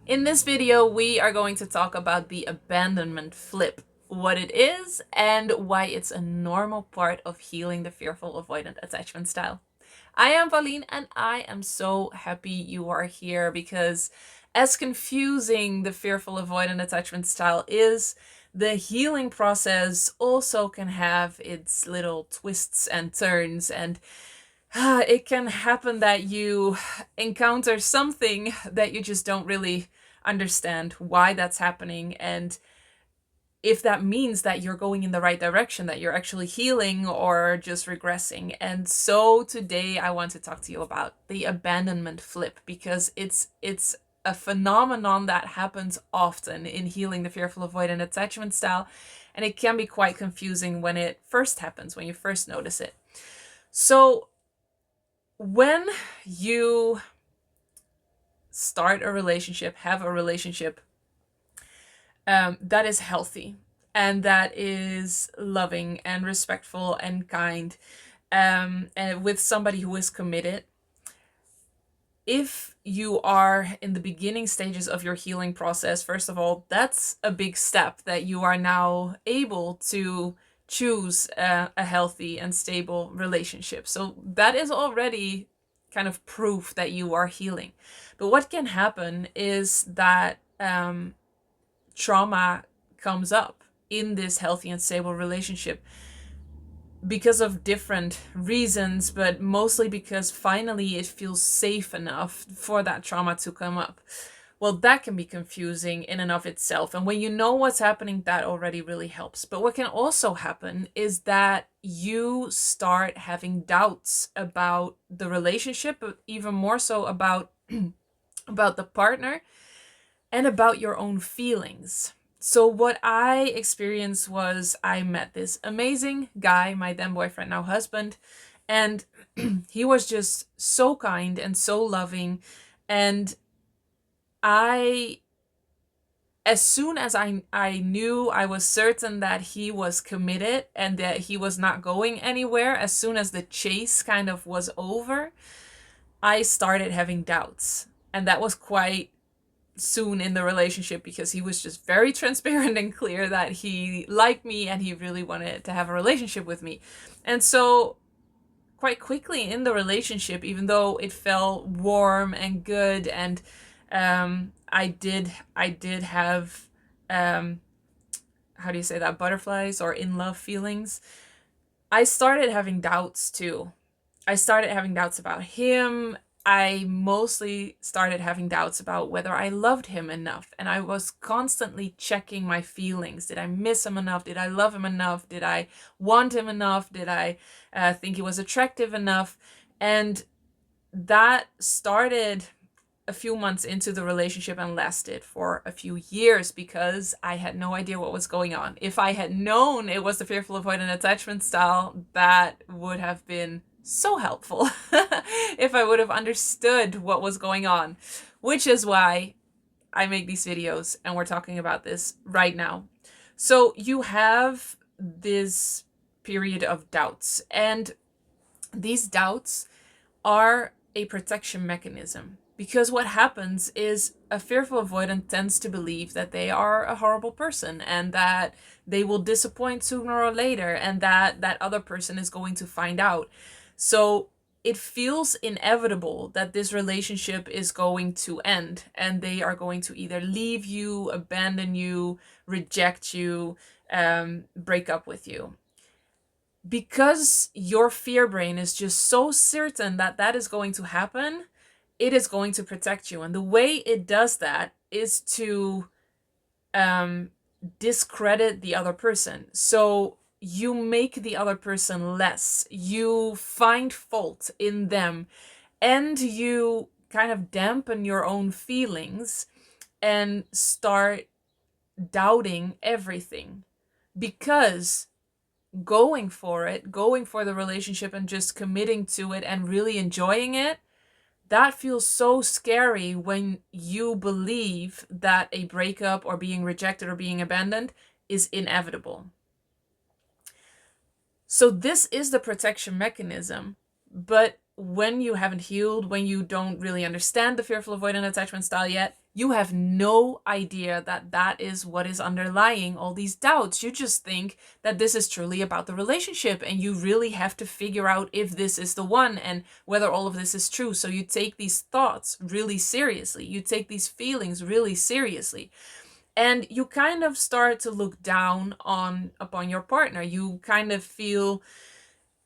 In this video, we are going to talk about the abandonment flip, what it is, and why it's a normal part of healing the fearful avoidant attachment style. I am Pauline, and I am so happy you are here because as confusing the fearful avoidant attachment style is, the healing process also can have its little twists and turns, and it can happen that you encounter something that you just don't really understand why that's happening, and if that means that you're going in the right direction, that you're actually healing or just regressing. And so today I want to talk to you about the abandonment flip, because it's a phenomenon that happens often in healing the fearful avoidant attachment style, and it can be quite confusing when it first happens, when you first notice it. So when you start a relationship, have a relationship that is healthy and that is loving and respectful and kind, and with somebody who is committed, if you are in the beginning stages of your healing process, first of all, that's a big step, that you are now able to choose a healthy and stable relationship. So that is already kind of proof that you are healing. But what can happen is that trauma comes up in this healthy and stable relationship because of different reasons, but mostly because finally it feels safe enough for that trauma to come up. Well, that can be confusing in and of itself. And when you know what's happening, that already really helps. But what can also happen is that you start having doubts about the relationship, but even more so about about the partner and about your own feelings. So what I experienced was, I met this amazing guy, my then boyfriend, now husband, and he was just so kind and so loving. And I, as soon as I knew, I was certain that he was committed and that he was not going anywhere, as soon as the chase kind of was over, I started having doubts. And that was quite soon in the relationship, because he was just very transparent and clear that he liked me and he really wanted to have a relationship with me. And so quite quickly in the relationship, even though it felt warm and good, and I did have how do you say that, butterflies or in love feelings, I started having doubts too. I started having doubts about him. I mostly started having doubts about whether I loved him enough. And I was constantly checking my feelings. Did I miss him enough? Did I love him enough? Did I want him enough? Did I think he was attractive enough? And that started a few months into the relationship and lasted for a few years, because I had no idea what was going on. If I had known it was the fearful avoidant attachment style, that would have been so helpful if I would have understood what was going on, which is why I make these videos and we're talking about this right now. So you have this period of doubts, and these doubts are a protection mechanism. Because what happens is, a fearful avoidant tends to believe that they are a horrible person and that they will disappoint sooner or later, and that that other person is going to find out. So it feels inevitable that this relationship is going to end, and they are going to either leave you, abandon you, reject you, break up with you, because your fear brain is just so certain that that is going to happen. It is going to protect you. And the way it does that is to discredit the other person. So you make the other person less. You find fault in them, and you kind of dampen your own feelings and start doubting everything, because going for it, going for the relationship and just committing to it and really enjoying it, that feels so scary when you believe that a breakup or being rejected or being abandoned is inevitable. So this is the protection mechanism. But when you haven't healed, when you don't really understand the fearful avoidant attachment style yet, You have no idea that that is what is underlying all these doubts. You just think that this is truly about the relationship, and you really have to figure out if this is the one and whether all of this is true. So you take these thoughts really seriously. You take these feelings really seriously. And you kind of start to look down upon your partner. You kind of feel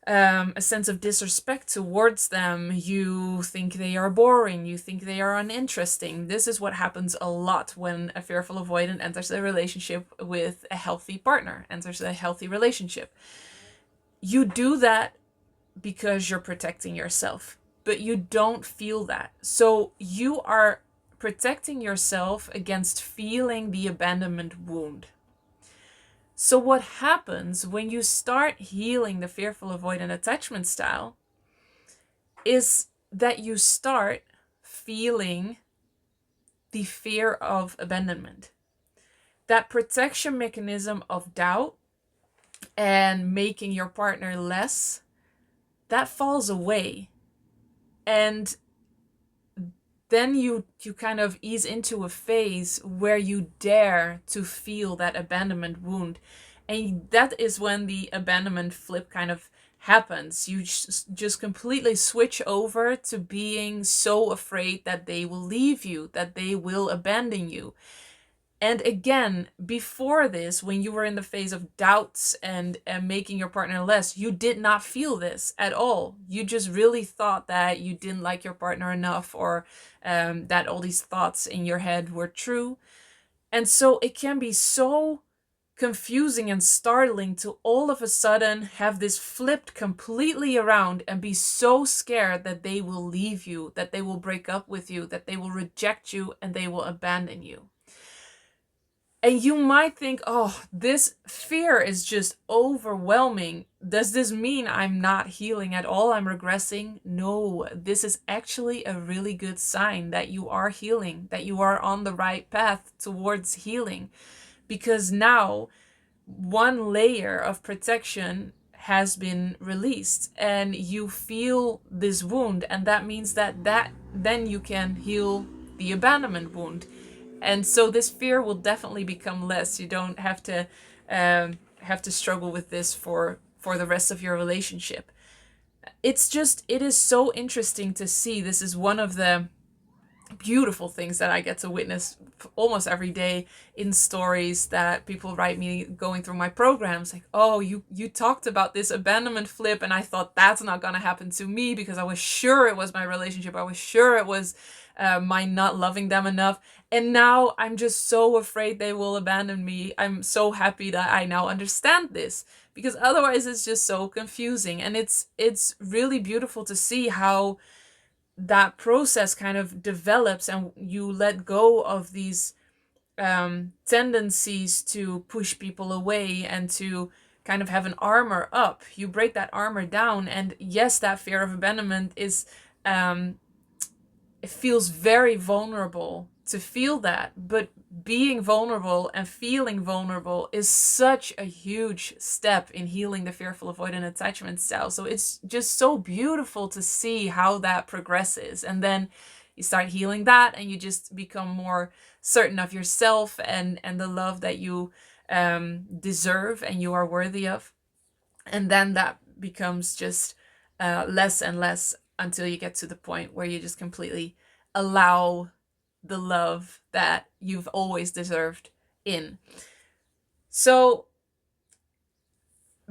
a sense of disrespect towards them. You think they are boring. You think they are uninteresting. This is what happens a lot when a fearful avoidant enters a relationship with a healthy partner, enters a healthy relationship. You do that because you're protecting yourself, but you don't feel that. So you are protecting yourself against feeling the abandonment wound. So what happens when you start healing the fearful avoidant attachment style is that you start feeling the fear of abandonment. That protection mechanism of doubt and making your partner less, that falls away. And then you kind of ease into a phase where you dare to feel that abandonment wound. And that is when the abandonment flip kind of happens. You just completely switch over to being so afraid that they will leave you, that they will abandon you. And again, before this, when you were in the phase of doubts and making your partner less, you did not feel this at all. You just really thought that you didn't like your partner enough, or that all these thoughts in your head were true. And so it can be so confusing and startling to all of a sudden have this flipped completely around and be so scared that they will leave you, that they will break up with you, that they will reject you, and they will abandon you. And you might think, oh, this fear is just overwhelming. Does this mean I'm not healing at all? I'm regressing? No, this is actually a really good sign that you are healing, that you are on the right path towards healing. Because now one layer of protection has been released and you feel this wound. And that means that then you can heal the abandonment wound. And so this fear will definitely become less. You don't have to struggle with this for the rest of your relationship. It is so interesting to see. This is one of the beautiful things that I get to witness almost every day in stories that people write me going through my programs, like, oh, you talked about this abandonment flip, and I thought that's not gonna happen to me because I was sure it was my relationship. I was sure it was my not loving them enough, and now I'm just so afraid they will abandon me. I'm so happy that I now understand this, because otherwise it's just so confusing. And it's really beautiful to see how that process kind of develops and you let go of these tendencies to push people away and to kind of have an armor up. You break that armor down, and yes, that fear of abandonment is it feels very vulnerable to feel that, but being vulnerable and feeling vulnerable is such a huge step in healing the fearful avoidant attachment style. So it's just so beautiful to see how that progresses. And then you start healing that and you just become more certain of yourself and the love that you deserve and you are worthy of. And then that becomes just less and less until you get to the point where you just completely allow the love that you've always deserved in. So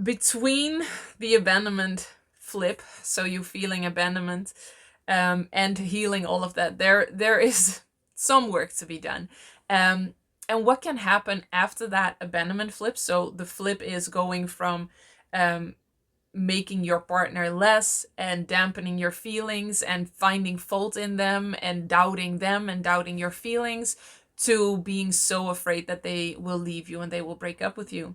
between the abandonment flip, so you feeling abandonment, and healing all of that, there is some work to be done. And what can happen after that abandonment flip? So the flip is going from making your partner less and dampening your feelings and finding fault in them and doubting your feelings, to being so afraid that they will leave you and they will break up with you.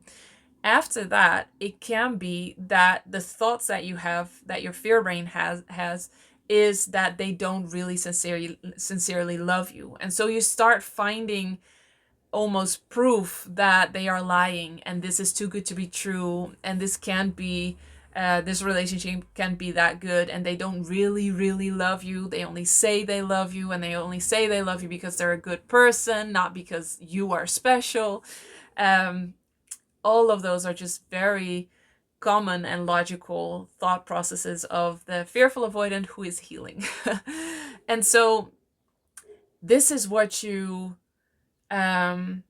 After that, it can be that the thoughts that you have, that your fear brain has is that they don't really sincerely love you. And so you start finding almost proof that they are lying and this is too good to be true and this can't be this relationship can't be that good, and they don't really, really love you. They only say they love you, and they only say they love you because they're a good person, not because you are special. All of those are just very common and logical thought processes of the fearful avoidant who is healing. And so this is what you go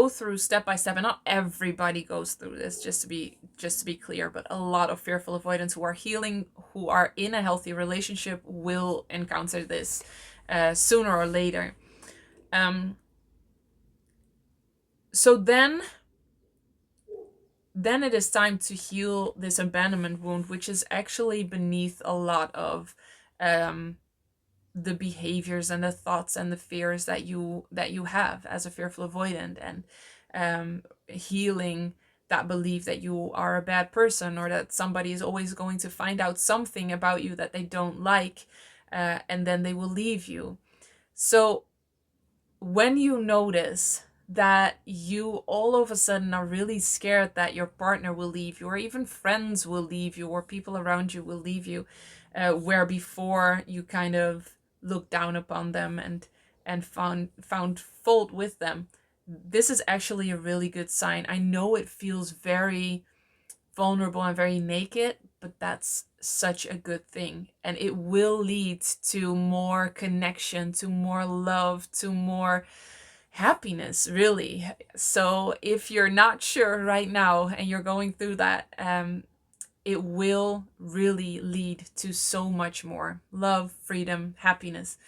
through step by step. And not everybody goes through this, just to be clear, but a lot of fearful avoidants who are healing, who are in a healthy relationship, will encounter this sooner or later. So then it is time to heal this abandonment wound, which is actually beneath a lot of the behaviors and the thoughts and the fears that you have as a fearful avoidant, and healing that belief that you are a bad person, or that somebody is always going to find out something about you that they don't like, and then they will leave you. So when you notice that you all of a sudden are really scared that your partner will leave you, or even friends will leave you, or people around you will leave you, where before you kind of looked down upon them and found fault with them, this is actually a really good sign. I know it feels very vulnerable and very naked, but that's such a good thing, and it will lead to more connection, to more love, to more happiness, really. So if you're not sure right now and you're going through that, it will really lead to so much more love, freedom, happiness.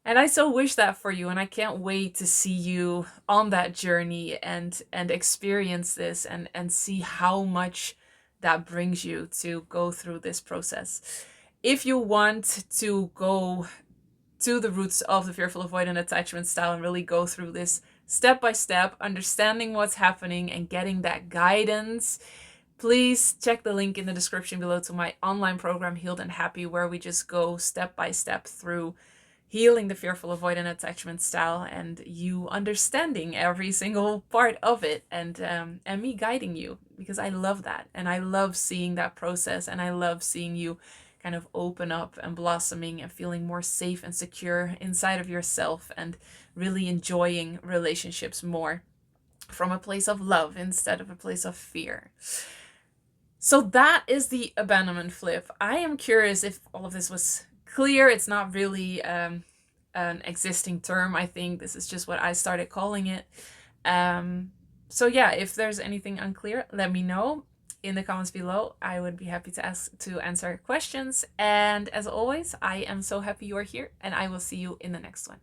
And I so wish that for you, and I can't wait to see you on that journey and experience this, and see how much that brings you to go through this process. If you want to go to the roots of the fearful avoidant attachment style and really go through this step by step, understanding what's happening and getting that guidance, please check the link in the description below to my online program, Healed and Happy, where we just go step by step through healing the fearful avoidant attachment style, and you understanding every single part of it, and me guiding you, because I love that, and I love seeing that process, and I love seeing you kind of open up and blossoming and feeling more safe and secure inside of yourself, and really enjoying relationships more from a place of love instead of a place of fear. So that is the abandonment flip. I am curious if all of this was clear. It's not really an existing term. I think this is just what I started calling it. So yeah, if there's anything unclear, let me know in the comments below. I would be happy to answer questions. And as always, I am so happy you are here, and I will see you in the next one.